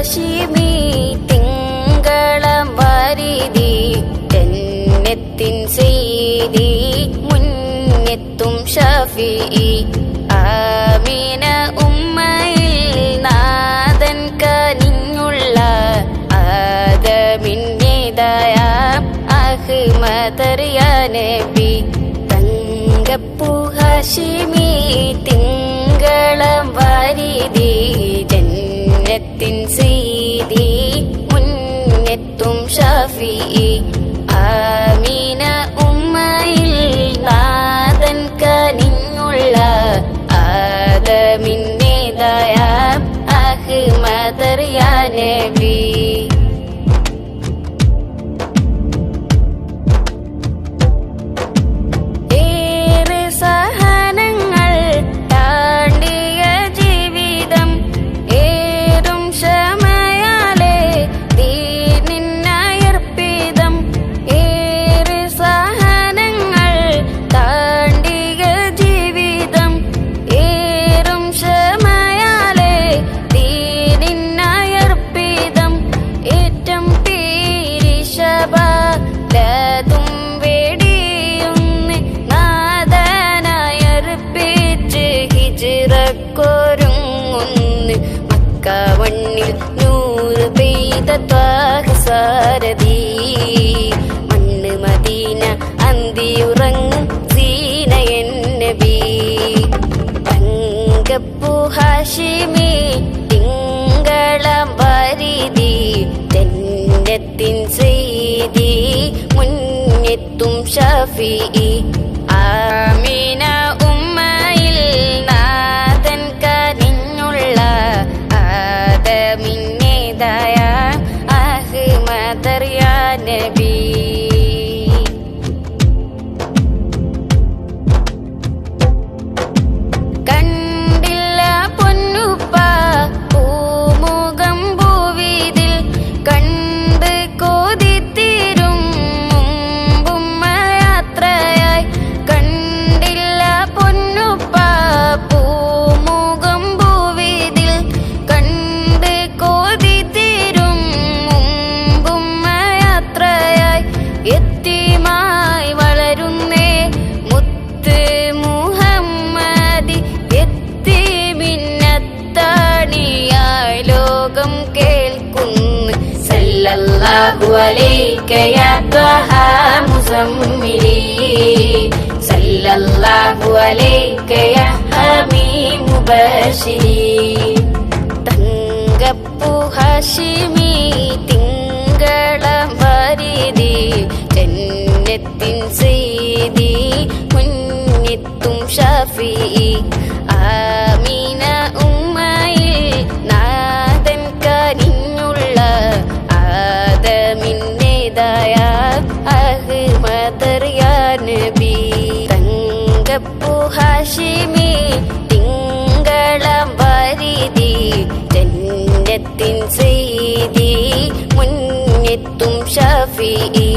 ഹാഷിമി തിങ്കളം വാരിതി ജന്നത്തിൻ സെയ്തി മുന്നെത്തും ഷഫീഇ ആമീന ഉമ്മയിൽ നാദൻ കനിഞ്ഞുള്ള ആദമിന്നേതായ അഹ്മദറിയ നബി തങ്കപ്പൂ ഹാഷിമി തിങ്കളം വാരിതി ജന്നത്തിൻ സെയ്തി മുന്നെത്തും ഷഫീഇ ആമീന ഉമ്മയിൽ നാദൻ കനിഞ്ഞുള്ള ആദമിന്നേതായ അഹ്മദറിയ നബി മണ്ണിൽ നൂറ് പെയ്ത ത്വാഹസാരഥി മണ്ണ് മദീന അന്തിയുറങ്ങും സീനയൻ നബി തങ്കപ്പൂ ഹാഷിമി തിങ്കളം വാരിതി ജന്നത്തിൻ സെയ്തി മുന്നെത്തും ഷഫീഇ ആമീന ഉമ്മയിൽ നാദൻ കനിഞ്ഞുള്ള ആദമിന്നേതായ അഹ്മദറിയ നബി കണ്ടില്ല പൊന്നുപ്പ പൂമുഖം ഭൂവിതിൽ കണ്ട് കൊതിത്തീരും മുമ്പുമ്മ യാത്രയായി കണ്ടില്ല പൊന്നുപ്പ പൂമുഖം ഭൂവിതിൽ കണ്ട് കൊതിത്തീരും മുമ്പുമ്മ യാത്രയായി യത്തീമായി വളരുന്നേ മുത്ത് മുഹമ്മദി യത്തീമിന്നത്താണിയായി ലോകം കേൾക്കുന്നു സല്ലല്ലാഹു അലൈക യാ ത്വഹ മുസമ്മിലി സല്ലല്ലാഹു അലൈക യാ ഹമീം മുബശ്ശിരി തങ്കപ്പൂ ഹാഷിമി തിങ്കളം വാരിതി ജന്നത്തിൻ സെയ്തി മുന്നെത്തും ഷഫീഇ ആമീന ഉമ്മയിൽ നാദൻ കനിഞ്ഞുള്ള ആദമിന്നേതായ അഹ്മദറിയ നബി തങ്കപ്പൂ ഹാഷിമി തിങ്കളം വാരിതി ജന്നത്തിൻ സെയ്തി മുന്നെത്തും ഷഫീഇ